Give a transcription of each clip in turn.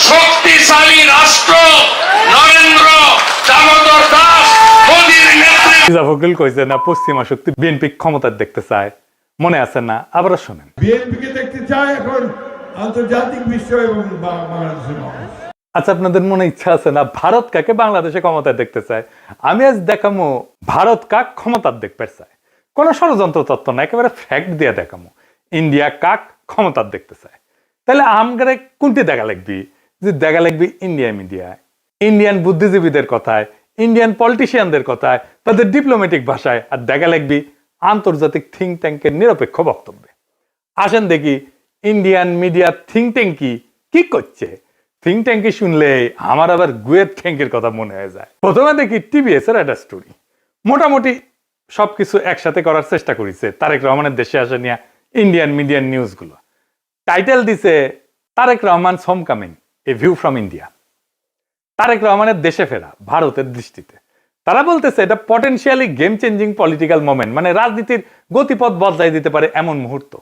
শক্তিশালী রাষ্ট্র নরেন্দ্র দামোদর দাস মোদীর নেতৃত্বে ফখরুল কইছে না পশ্চিমা শক্তি বিএনপি ক্ষমতা দেখতে চায়, মনে আছে না? আবার শোনেন। বিএনপিকে দেখতে চায় এখন আন্তর্জাতিক বিশ্ব এবং বাংলাদেশের মানুষ। আচ্ছা, আপনাদের মনে ইচ্ছা আছে না ভারত কাকে বাংলাদেশে ক্ষমতায় দেখতে চায়? আমি আজ দেখামো ভারত কাক ক্ষমতার দেখতে চায়। কোন ষড়যন্ত্র তত্ত্ব না, একেবারে ফ্যাক্ট দিয়ে দেখামো ইন্ডিয়া কাক ক্ষমতার দেখতে চায়। তাহলে আমগারে কোনটি দেখা লাগবি? যে দেখা লাগবি ইন্ডিয়া মিডিয়ায়, ইন্ডিয়ান বুদ্ধিজীবীদের কথায়, ইন্ডিয়ান পলিটিশিয়ানদের কথায়, তাদের ডিপ্লোম্যাটিক ভাষায়, আর দেখা লাগবি আন্তর্জাতিক থিঙ্ক ট্যাঙ্কের নিরপেক্ষ বক্তব্যে। আসেন দেখি ইন্ডিয়ান মিডিয়া থিঙ্ক ট্যাঙ্ক কি করছে। থিঙ্ক ট্যাঙ্কি শুনলে আমার আবার গুয়ের ট্যাঙ্কের কথা মনে হয়ে যায়। প্রথমে দেখি টিভিএস এর একটা স্টোরি, মোটামুটি সবকিছু একসাথে করার চেষ্টা করেছে তারেক রহমানের দেশে আসা নিয়ে ইন্ডিয়ান মিডিয়ান নিউজ গুলো। টাইটেল দিছে Tarique Rahman home coming, a view from India. Tarique রহমানের দেশে ফেরা ভারতের দৃষ্টিতে তারা বলতেছে এটা potentially game changing political moment, মানে রাজনীতির গতিপথ বদলাই দিতে পারে এমন মুহূর্ত।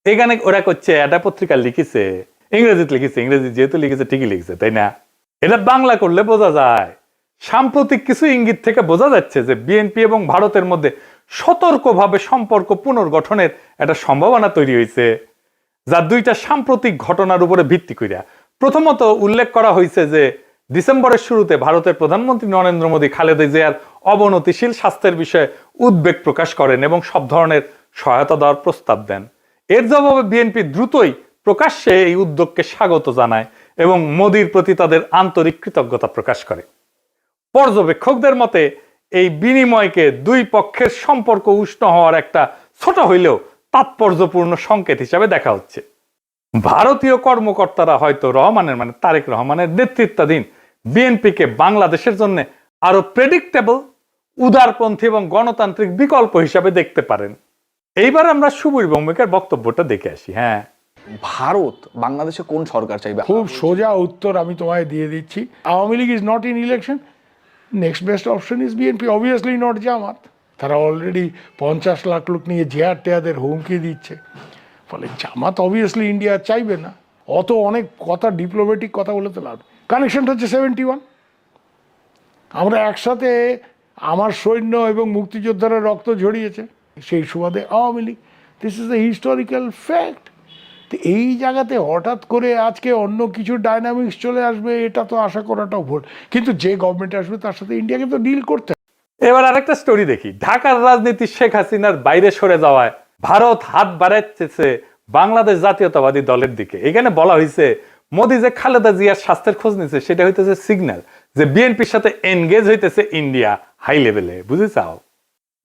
এখানে ওরা করছে, একটা পত্রিকা লিখেছে, ইংরেজিতে লিখেছে, ইংরেজি যেহেতু লিখেছে ঠিকই লিখেছে, তাই না? এটা বাংলা করলে বোঝা যায় সাম্প্রতিক কিছু ইঙ্গিত থেকে বোঝা যাচ্ছে যে বিএনপি এবং ভারতের মধ্যে সতর্কভাবে সম্পর্ক পুনর্গঠনের একটা সম্ভাবনা তৈরি হয়েছে, যা দুইটা সাম্প্রতিক ঘটনার উপরে ভিত্তি করিয়া। প্রথমত উল্লেখ করা হয়েছে যে ডিসেম্বরের শুরুতে ভারতের প্রধানমন্ত্রী নরেন্দ্র মোদী খালেদা জিয়ার অবনতিশীল স্বাস্থ্যের বিষয়ে উদ্বেগ প্রকাশ করেন এবং সব ধরনের সহায়তা দেওয়ার প্রস্তাব দেন। এর জবাবে বিএনপি দ্রুতই প্রকাশ্যে এই উদ্যোগকে স্বাগত জানায় এবং মোদীর প্রতি তাদের আন্তরিক কৃতজ্ঞতা প্রকাশ করে। পর্যবেক্ষকদের মতে এই বিনিময়কে দুই পক্ষের সম্পর্ক উষ্ণ হওয়ার একটা ছোট হইলেও তাৎপর্যপূর্ণ সংকেত হিসাবে দেখা হচ্ছে। ভারতীয় কর্মকর্তারা হয়তো রহমানের, মানে তারেক রহমানের নেতৃত্বাধীন বিএনপিকে বাংলাদেশের জন্য আরো প্রেডিক্টেবল, উদারপন্থী এবং গণতান্ত্রিক বিকল্প হিসাবে দেখতে পারেন। এইবার আমরা সুবীর ভৌমিকের বক্তব্যটা দেখে আসি। হ্যাঁ, ভারত বাংলাদেশে কোন সরকার চাইবে? খুব সোজা উত্তর আমি তোমায় দিয়ে দিচ্ছি। Awami League is not in election, next best option is BNP, obviously not Jamaat. তারা অলরেডি 50 লাখ লোক নিয়ে জেহার টেয়াদের হুমকি দিচ্ছে, ফলে জামাত অবভিয়াসলি ইন্ডিয়া চাইবে না। অত অনেক কথা, ডিপ্লোম্যাটিক কথা বলে তো লাভ। কানেকশনটা হচ্ছে 71। আমরা একসাথে, আমার সৈন্য এবং মুক্তিযোদ্ধারা রক্ত ঝরিয়েছে, সেই সুবাদে Awami League. This is the historical fact. তো এই জায়গাতে হঠাৎ করে আজকে অন্য কিছু ডাইনামিক্স চলে আসবে, এটা তো আশা করাটাও ভুল। কিন্তু যে গভর্নমেন্ট আসবে তার সাথে ইন্ডিয়াকে তো ডিল করতে হবে। এবার আরেকটা স্টোরি দেখি। ঢাকার রাজনীতি শেখ হাসিনার বাইরে সরে যাওয়ায় ভারত হাত বাড়াচ্ছে বাংলাদেশ জাতীয়তাবাদী দলের দিকে। এখানে বলা হয়েছে মোদী যে খালেদা জিয়ার স্বাস্থ্যের খোঁজ নিচ্ছে সেটা হইতেছে সিগন্যাল যে বিএনপির সাথে এনগেজ হইতেছে ইন্ডিয়া হাই লেভেলে। বুঝে চাও?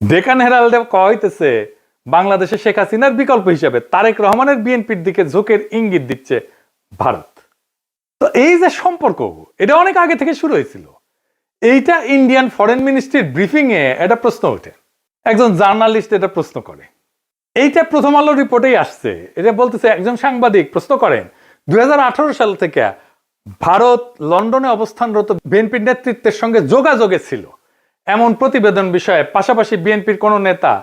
ডেকান হেরাল্ডে কয়া হইতেছে বাংলাদেশে শেখ হাসিনার বিকল্প হিসাবে তারেক রহমানের বিএনপির দিকে ঝোঁকের ইঙ্গিত দিচ্ছে ভারত। তো এই যে সম্পর্ক, এটা অনেক আগে থেকে শুরু হয়েছিল। এইটা ইন্ডিয়ান ফরেন মিনিস্ট্রির ব্রিফিং এ একটা প্রশ্ন ওঠে, একজন জার্নালিস্ট এটা প্রশ্ন করে। এইটা প্রথম আলো রিপোর্টেই আসছে। এটা বলতেছে একজন সাংবাদিক প্রশ্ন করেন 2018 সাল থেকে ভারত লন্ডনে অবস্থানরত বিএনপির নেতৃত্বের সঙ্গে যোগাযোগে ছিল এমন প্রতিবেদন বিষয়ে, পাশাপাশি বিএনপির কোন নেতা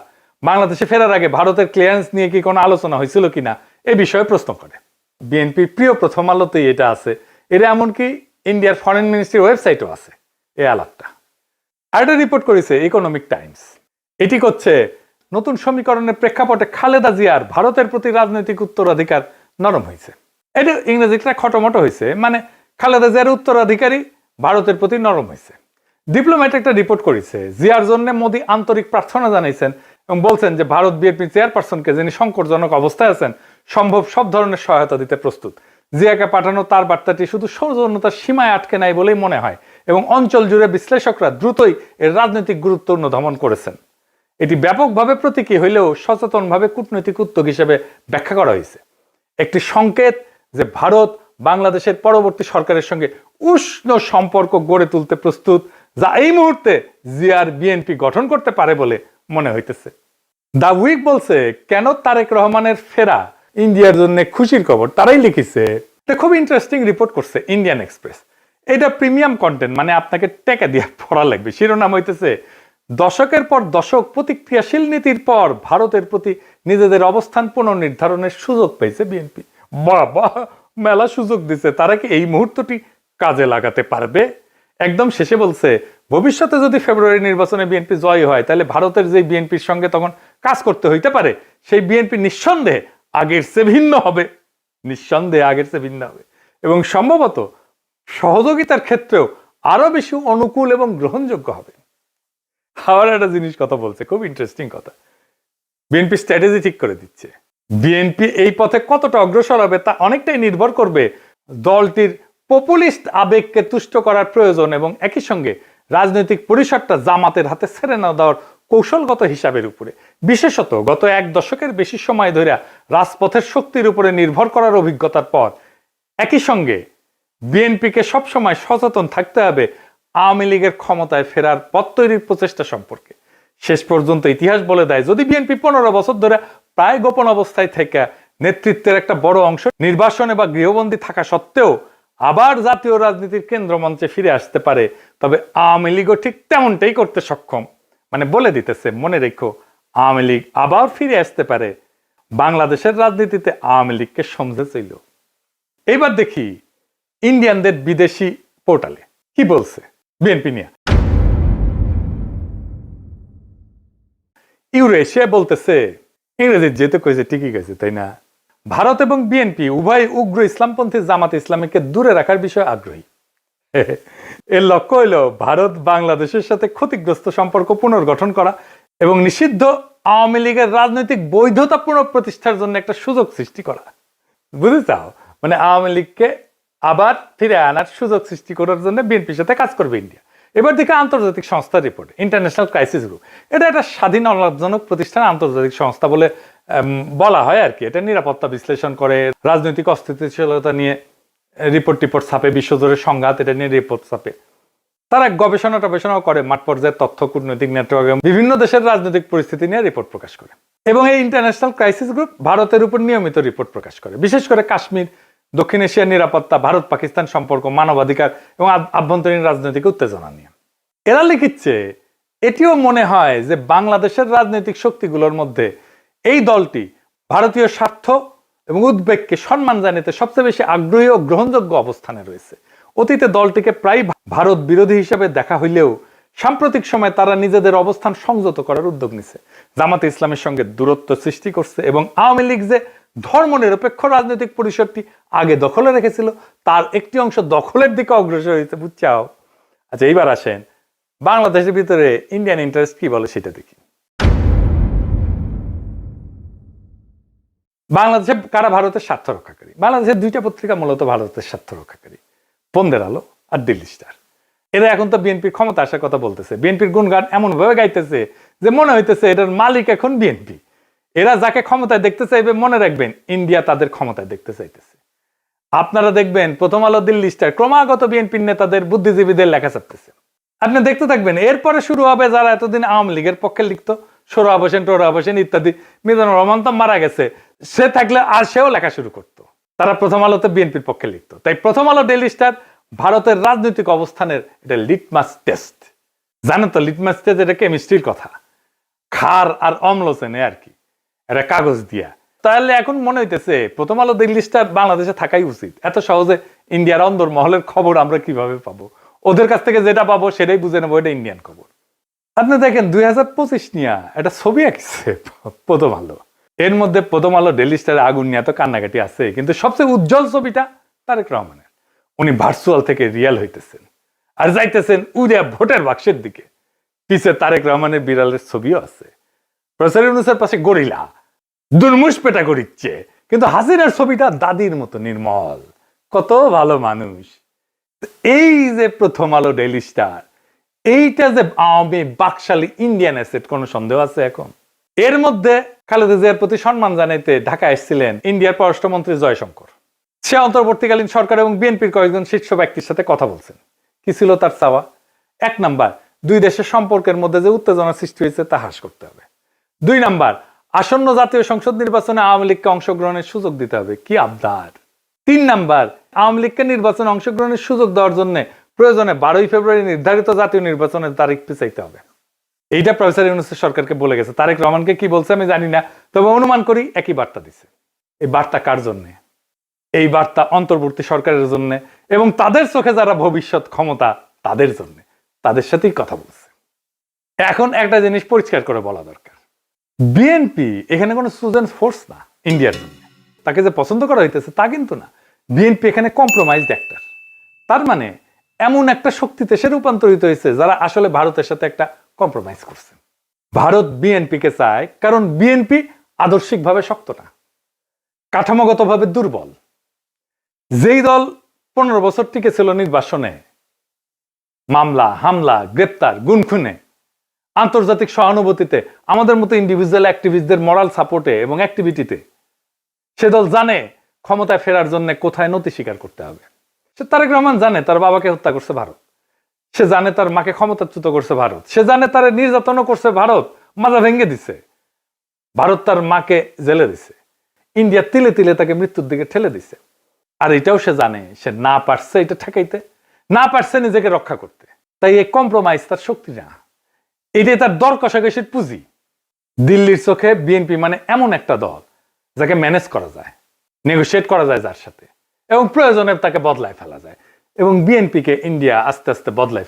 বাংলাদেশে ফেরার আগে ভারতের ক্লিয়ারেন্স নিয়ে কি কোনো আলোচনা হয়েছিল কিনা এ বিষয়ে প্রশ্ন করে। বিএনপির প্রিয় প্রথম আলোতেই এটা আছে। এটা এমনকি ইন্ডিয়ার ফরেন মিনিস্ট্রির ওয়েবসাইটও আছে এই আলাপটা। আর এটা রিপোর্ট করেছে ইকোনমিক টাইমস। এটি করছে নতুন সমীকরণের প্রেক্ষাপটে খালেদা জিয়ার ভারতের প্রতি রাজনৈতিক উত্তরাধিকার নরম হয়েছে। এটা ইংরেজিটা খটোমটো হয়েছে, মানে খালেদা জিয়ার উত্তরাধিকারী ভারতের প্রতি নরম হয়েছে। ডিপ্লোম্যাট একটা রিপোর্ট করেছে জিয়ার জন্য মোদী আন্তরিক প্রার্থনা জানাইছেন এবং বলছেন যে ভারত বিএনপি চেয়ারপারসনকে, যিনি সংকটজনক অবস্থায় আছেন, সম্ভব সব ধরনের সহায়তা দিতে প্রস্তুত। জিয়াকে পাঠানো তার বার্তাটি শুধু সৌজন্যতার সীমায় আটকে নাই বলেই মনে হয় এবং অঞ্চল জুড়ে বিশ্লেষকরা দ্রুতই এর রাজনৈতিক গুরুত্ব অনুধাবন করেছেন। এটি ব্যাপকভাবে প্রতীকী হইলেও সচেতনভাবে কূটনৈতিক উদ্যোগ হিসেবে ব্যাখ্যা করা হয়েছে। একটি সংকেত যে ভারত বাংলাদেশের পরবর্তী সরকারের সঙ্গে উষ্ণ সম্পর্ক গড়ে তুলতে প্রস্তুত, যা এই মুহূর্তে জিয়ার বিএনপি গঠন করতে পারে বলে মনে হইতেছে। দা উইক বলছে কেন তারেক রহমানের ফেরা ইন্ডিয়ার জন্য খুশির খবর, তারাই লিখেছে। এটা খুব ইন্টারেস্টিং রিপোর্ট করছে ইন্ডিয়ান এক্সপ্রেস। এটা প্রিমিয়াম কন্টেন্ট, মানে আপনাকে টাকা দিয়ে পড়া লাগবে। শিরোনাম হইতেছে দশকের পর দশক প্রতিক্রিয়াশীল নীতির পর ভারতের প্রতি নিজেদের অবস্থান পুনর্নির্ধারণের সুযোগ পেয়েছে বিএনপি। বাবা মেলা সুযোগ দিছে, তারা কি এই মুহূর্তটি কাজে লাগাতে পারবে? একদম শেষে বলছে ভবিষ্যতে যদি ফেব্রুয়ারি নির্বাচনে বিএনপি জয় হয় তাহলে ভারতের যে বিএনপির সঙ্গে তখন কাজ করতে হইতে পারে সেই বিএনপি নিঃসন্দেহে আগের চেয়ে ভিন্ন হবে, নিঃসন্দেহে আগের চেয়ে ভিন্ন হবে এবং সম্ভবত সহযোগিতার ক্ষেত্রেও আরো বেশি অনুকূল এবং গ্রহণযোগ্য হবে। আবার একটা জিনিস কথা বলছে, খুব ইন্টারেস্টিং কথা, বিএনপি স্ট্র্যাটেজি ঠিক করে দিচ্ছে। বিএনপি এই পথে কতটা অগ্রসর হবে তা অনেকটাই নির্ভর করবে দলটির পপুলিস্ট আবেগকে তুষ্ট করার প্রয়োজন এবং একই সঙ্গে রাজনৈতিক পরিসরটা জামাতের হাতে ছেড়ে না দেওয়ার কৌশলগত হিসাবের উপরে। বিশেষত গত এক দশকের বেশি সময় ধরে রাজপথের শক্তির উপরে নির্ভর করার অভিজ্ঞতার পর একই সঙ্গে বিএনপিকে সবসময় সচেতন থাকতে হবে আওয়ামী লীগের ক্ষমতায় ফেরার পথ তৈরির প্রচেষ্টা সম্পর্কে। শেষ পর্যন্ত ইতিহাস বলে দেয় যদি বিএনপি 15 বছর ধরে প্রায় গোপন অবস্থায় থেকে নেতৃত্বের একটা বড় অংশ নির্বাসনে বা গৃহবন্দী থাকা সত্ত্বেও আবার জাতীয় রাজনীতির কেন্দ্রমঞ্চে ফিরে আসতে পারে, তবে আওয়ামী লীগও ঠিক তেমনটাই করতে সক্ষম। মানে বলে দিতেছে, মনে রেখো আওয়ামী লীগ আবার ফিরে আসতে পারে। বাংলাদেশের রাজনীতিতে আওয়ামী লীগকে সমঝে ছিল। এইবার দেখি ইন্ডিয়ানদের বিদেশি পোর্টালে কি বলছে বিএনপি নিয়ে। ইউরেশিয়া বলতেছে, ইংরেজি যেহেতু কয়েছে ঠিকই গেছে তাই না, ভারত এবং বিএনপি উভয় উগ্র ইসলামপন্থী জামাত ইসলামীকে দূরে রাখার বিষয়ে আগ্রহী। এর লক্ষ্য হইল ভারত বাংলাদেশের সাথে ক্ষতিগ্রস্ত সম্পর্ক পুনর্গঠন করা এবং নিষিদ্ধ আওয়ামী লীগের রাজনৈতিক বৈধতা পুনঃপ্রতিষ্ঠার জন্য একটা সুযোগ সৃষ্টি করা। বুঝতে চাও? মানে আওয়ামী লীগকে আবার ফিরে আনার সুযোগ সৃষ্টি করার জন্য বিএনপির সাথে কাজ করবে ইন্ডিয়া। এবার দেখে আন্তর্জাতিক সংস্থার রিপোর্ট, ইন্টারন্যাশনাল ক্রাইসিস গ্রুপ, এটা একটা স্বাধীন অলাভজনক প্রতিষ্ঠান, আন্তর্জাতিক সংস্থা বলে বলা হয় আর কি। এটা নিরাপত্তা বিশ্লেষণ করে, রাজনৈতিক অস্থিতিশীলতা নিয়ে রিপোর্ট ছাপে, বিশ্বজুড়ে সংঘাত এটা নিয়ে রিপোর্ট ছাপে। তারা গবেষণাও করে, মাঠ পর্যায়ে তথ্য, কূটনৈতিক নেটওয়ার্ক এবং বিভিন্ন দেশের রাজনৈতিক পরিস্থিতি নিয়ে রিপোর্ট প্রকাশ করে। এবং এই ইন্টারন্যাশনাল ক্রাইসিস গ্রুপ ভারতের উপর নিয়মিত রিপোর্ট প্রকাশ করে, বিশেষ করে কাশ্মীর, দক্ষিণ এশিয়ার নিরাপত্তা, ভারত পাকিস্তান সম্পর্ক, মানবাধিকার এবং আভ্যন্তরীণ রাজনৈতিক উত্তেজনা নিয়ে। এরা লিখিচ্ছে এটিও মনে হয় যে বাংলাদেশের রাজনৈতিক শক্তিগুলোর মধ্যে এই দলটি ভারতীয় স্বার্থ এবং উদ্বেগকে সম্মান জানাতে সবচেয়ে বেশি আগ্রহী ও গ্রহণযোগ্য অবস্থানে রয়েছে। অতীতে দলটিকে প্রায় ভারত বিরোধী হিসেবে দেখা হইলেও সাম্প্রতিক সময়ে তারা নিজেদের অবস্থান সংযত করার উদ্যোগ নিছে, জামাতে ইসলামের সঙ্গে দূরত্ব সৃষ্টি করছে এবং আওয়ামী লীগ যে ধর্মনিরপেক্ষ রাজনৈতিক পরিসরটি আগে দখলে রেখেছিল তার একটি অংশ দখলের দিকে অগ্রসর হয়েছে। বুঝছাও? আচ্ছা, এইবার আসেন বাংলাদেশের ভিতরে ইন্ডিয়ান ইন্টারেস্ট কি বলে সেটা দেখি। বাংলাদেশে কারা ভারতের স্বার্থ রক্ষাকারী? বাংলাদেশের দুইটা পত্রিকা মূলত ভারতের স্বার্থ রক্ষাকারী, বন্দের আলো আর দিল্লি স্টার। এরা এখন তো বিএনপির ক্ষমতা আসার কথা বলতেছে, বিএনপির গুণগান এমন ভাবে গাইতেছে যে মনে হইতেছে এটার মালিক এখন বিএনপি। এরা যাকে ক্ষমতায় দেখতে চাইবে মনে রাখবেন ইন্ডিয়া তাদের ক্ষমতায় দেখতে চাইতেছে। আপনারা দেখবেন প্রথম আলো, দিল্লি স্টার ক্রমাগত বিএনপির নেতাদের, বুদ্ধিজীবীদের লেখা ছাপতেছে। আপনি দেখতে থাকবেন, এরপরে শুরু হবে যারা এতদিন আওয়ামী লীগের পক্ষে লিখতো, সোহরাব হোসেন, টোহরাব হোসেন ইত্যাদি। মিজানুর রহমান তো মারা গেছে, সে থাকলে আর সেও লেখা শুরু করতো। তারা প্রথম আলোতে বিএনপির পক্ষে লিখতো। তাই প্রথম আলো, ডেইলি স্টার ভারতের রাজনৈতিক অবস্থানের এটা লিটমাস টেস্ট। জানেন তো লিটমাস টেস্ট এটা কেমিস্ট্রির কথা, ক্ষার আর অম্ল চেনে আর কি, এটা কাগজ দিয়া। তাহলে এখন মনে হইতেছে প্রথম আলো, দিল্লি স্টার বাংলাদেশে থাকাই উচিত। এত সহজে ইন্ডিয়ার অন্দর মহলের খবর আমরা কিভাবে পাবো? ওদের কাছ থেকে যেটা পাবো সেটাই বুঝে নেবো এটা ইন্ডিয়ান খবর। আপনি দেখেন 2025 নিয়ে একটা ছবি আঁকছে প্রথম আলো। এর মধ্যে প্রথম আলো, ডেইলি স্টারের আগুন নিয়ে তো কান্নাকাটি আছে, কিন্তু সবচেয়ে উজ্জ্বল ছবিটা তারেক রহমানের। উনি ভার্চুয়াল থেকে রিয়েল হইতেছেন আর যাইতেছেন উড়িয়া ভোটের বাক্সের দিকে। পিছে তারেক রহমানের বিড়ালের ছবিও আছে। প্রফেসর ইউনূসের পাশে গরিলা দুর্মুষ পেটা করিচ্ছে, কিন্তু হাসিনার ছবিটা দাদির মতো নির্মল, কত ভালো মানুষ। এই যে প্রথম আলো, ডেইলি স্টার, এইটা যে আওয়ামী বাকশালী ইন্ডিয়ান অ্যাসেট, কোনো সন্দেহ আছে এখন? এর মধ্যে খালেদা জিয়ার প্রতি সম্মান জানাইতে ঢাকা এসেছিলেন ইন্ডিয়ার পররাষ্ট্রমন্ত্রী জয়শঙ্কর। সে অন্তর্বর্তীকালীন সরকার এবং বিএনপির কয়েকজন শীর্ষ ব্যক্তির সাথে কথা বলছেন। কি ছিল তার চাওয়া? 1 নাম্বার, দুই দেশের সম্পর্কের মধ্যে যে উত্তেজনা সৃষ্টি হয়েছে তা হ্রাস করতে হবে। 2 নাম্বার, আসন্ন জাতীয় সংসদ নির্বাচনে আওয়ামী লীগকে অংশগ্রহণের সুযোগ দিতে হবে। কি আবদার! 3 নাম্বার, আওয়ামী লীগকে নির্বাচনে অংশগ্রহণের সুযোগ দেওয়ার জন্য প্রয়োজনে 12 ফেব্রুয়ারি নির্ধারিত জাতীয় নির্বাচনের তারিখ পিছাইতে হবে। এইটা প্রফেসর ইউনূস সরকারকে বলে গেছে। তারেক রহমানকে কি বলছে আমি জানি না, তবে অনুমান করি একই বার্তা দিছে। এই বার্তা কার জন্যে? এই বার্তা অন্তর্বর্তী সরকারের জন্য এবং তাদের চোখে যারা ভবিষ্যৎ ক্ষমতা তাদের জন্য, তাদের সাথেই কথা বলছে। এখন একটা জিনিস পরিষ্কার করে বলা দরকার, বিএনপি এখানে কোনো চুজেন ফোর্স না ইন্ডিয়ার জন্য। তাকে যে পছন্দ করা হইতেছে তা কিন্তু না। বিএনপি এখানে কম্প্রোমাইজড অ্যাক্টর। তার মানে এমন একটা শক্তিতে সে রূপান্তরিত হয়েছে যারা আসলে ভারতের সাথে একটা কম্প্রোমাইজ করছে। ভারত বিএনপিকে চায় কারণ বিএনপি আদর্শিকভাবে শক্ত না, কাঠামোগতভাবে দুর্বল। যেই দল 15 বছর টিকে ছিল নির্বাসনে, মামলা হামলা গ্রেপ্তার গুনখুনে, আন্তর্জাতিক সহানুভূতিতে, আমাদের মতো ইন্ডিভিজুয়াল অ্যাক্টিভিস্টদের মরাল সাপোর্টে এবং অ্যাক্টিভিটিতে, সে দল জানে ক্ষমতায় ফেরার জন্য কোথায় নতি স্বীকার করতে হবে। সে তারেক রহমান জানে তার বাবাকে হত্যা করছে ভারত, সে জানে তার মাকে ক্ষমতাচ্যুত করছে ভারত, সে জানে তার নির্যাতনও করছে ভারত, মাজা ভেঙে দিছে ভারত, তার মাকে জেলে দিছে, ইন্ডিয়া তিলে তিলে তাকে মৃত্যুর দিকে ঠেলে দিছে। আর এটাও সে জানে সে না পারছে এটা ঠেকাইতে, না পারছে নিজেকে রক্ষা করতে। তাই এই কম্প্রোমাইজ তার শক্তি না, এটাই তার দর কষাকষির পুঁজি। দিল্লির চোখে বিএনপি মানে এমন একটা দল যাকে ম্যানেজ করা যায়, নেগোশিয়েট করা যায় যার সাথে, এবং প্রয়োজনে তাকে বদলায় ফেলা যায়। এবং বিএনপিকে ইন্ডিয়া আস্তে আস্তে বদলায়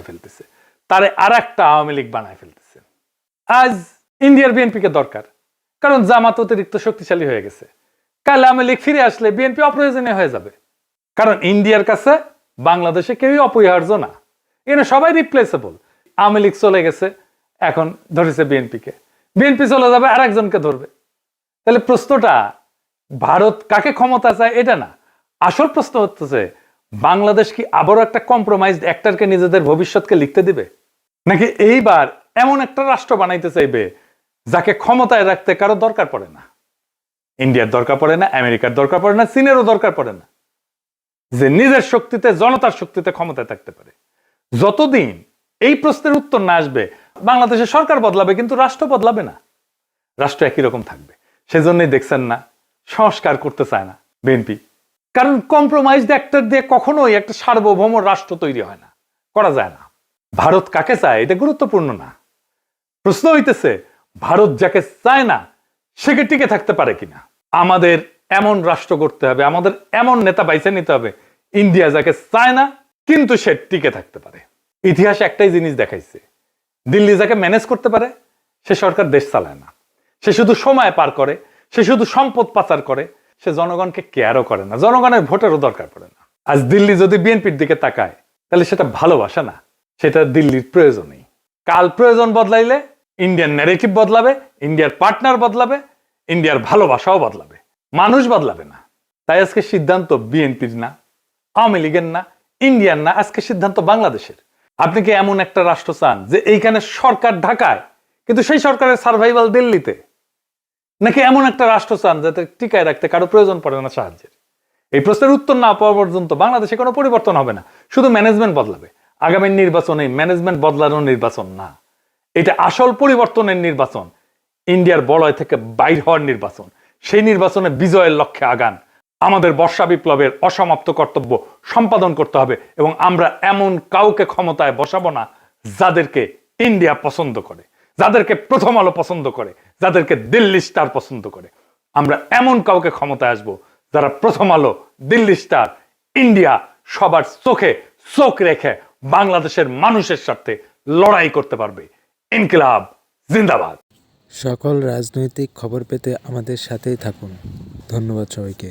ফেলতেছে, তারে আর একটা আওয়ামী লীগ বানায় ফেলতেছে। আজ ইন্ডিয়ার বিএনপিকে দরকার, কারণ জামাত অতিরিক্ত শক্তিশালী হয়ে গেছে। কাল আওয়ামী লীগ ফিরে আসলে বিএনপি অপ্রয়োজনীয় হয়ে যাবে, কারণ ইন্ডিয়ার কাছে বাংলাদেশে কেউই অপরিহার্য না, এখানে সবাই রিপ্লেসেবল। আওয়ামী লীগ চলে গেছে, এখন ধরেছে বিএনপিকে, বিএনপি চলে যাবে আর একজনকে ধরবে। তাহলে প্রশ্নটা ভারত কাকে ক্ষমতা চায় এটা না, আসল প্রশ্ন হচ্ছে বাংলাদেশ কি আবারও একটা কম্প্রোমাইজড অ্যাক্টরকে নিজেদের ভবিষ্যৎকে লিখতে দিবে, নাকি এইবার এমন একটা রাষ্ট্র বানাইতে চাইবে যাকে ক্ষমতায় রাখতে কারো দরকার পড়ে না। ইন্ডিয়ার দরকার পড়ে না, আমেরিকার দরকার পড়ে না, চীনেরও দরকার পড়ে না, যে নিজের শক্তিতে জনতার শক্তিতে ক্ষমতায় থাকতে পারে। যতদিন এই প্রশ্নের উত্তর না আসবে বাংলাদেশের সরকার বদলাবে কিন্তু রাষ্ট্র বদলাবে না, রাষ্ট্র একই রকম থাকবে। সেজন্যই দেখছেন না সংস্কার করতে চায় না বিএনপি, কারণ কম্প্রোমাইজড অ্যাক্টর দিয়ে কখনোই একটা সার্বভৌম রাষ্ট্র তৈরি হয় না, করা যায় না। ভারত কাকে চায় এটা গুরুত্বপূর্ণ না, প্রশ্ন হইতেছে ভারত যাকে চায় না সে কি টিকে থাকতে পারে কিনা। আমাদের এমন রাষ্ট্র করতে হবে, আমাদের এমন নেতা বাইছে নিতে হবে ইন্ডিয়া যাকে চায় না কিন্তু সে টিকে থাকতে পারে। ইতিহাস একটাই জিনিস দেখাইছে, দিল্লি যাকে ম্যানেজ করতে পারে সে সরকার দেশ চালায় না, সে শুধু সময় পার করে, সে শুধু সম্পদ পাচার করে, সে জনগণকে কেয়ারও করে না, জনগণের ভোটেরও দরকার পড়ে না। আজ দিল্লি যদি বিএনপির দিকে তাকায় তাহলে সেটা ভালোবাসা না, সেটা দিল্লির প্রয়োজনই। কাল প্রয়োজন বদলাইলে ইন্ডিয়ান ন্যারেটিভ বদলাবে, ইন্ডিয়ার পার্টনার বদলাবে, ইন্ডিয়ার ভালোবাসাও বদলাবে, মানুষ বদলাবে না। তাই আজকে সিদ্ধান্ত বিএনপির না, আওয়ামী লীগের না, ইন্ডিয়ার না, আজকে সিদ্ধান্ত বাংলাদেশের। আপনি কি এমন একটা রাষ্ট্র চান যে এইখানে সরকার ঢাকায় কিন্তু সেই সরকারের সার্ভাইভাল দিল্লিতে, নাকি এমন একটা রাষ্ট্র চান যাতে টিকায় রাখতে কারো প্রয়োজন পড়ে না সাহায্যের? এই প্রশ্নের উত্তর না পাওয়া পর্যন্ত বাংলাদেশে কোনো পরিবর্তন হবে না, শুধু ম্যানেজমেন্ট বদলাবে। আগামী নির্বাচনে ম্যানেজমেন্ট বদলানোর নির্বাচন না, এটা আসল পরিবর্তনের নির্বাচন, ইন্ডিয়ার বলয় থেকে বাইর হওয়ার নির্বাচন। সেই নির্বাচনে বিজয়ের লক্ষ্যে আগান। আমাদের বর্ষা বিপ্লবের অসমাপ্ত কর্তব্য সম্পাদন করতে হবে এবং আমরা এমন কাউকে ক্ষমতায় বসাবো না যাদেরকে ইন্ডিয়া পছন্দ করে, যাদেরকে প্রথম আলো পছন্দ করে, যাদেরকে দিল্লি স্টার পছন্দ করে। আমরা এমন কাউকে ক্ষমতায় আসবো যারা প্রথম আলো, দিল্লি স্টার, ইন্ডিয়া সবার চোখে চোখ রেখে বাংলাদেশের মানুষের সাথে লড়াই করতে পারবে। ইনকিলাব জিন্দাবাদ। সকল রাজনৈতিক খবর পেতে আমাদের সাথেই থাকুন। ধন্যবাদ সবাইকে।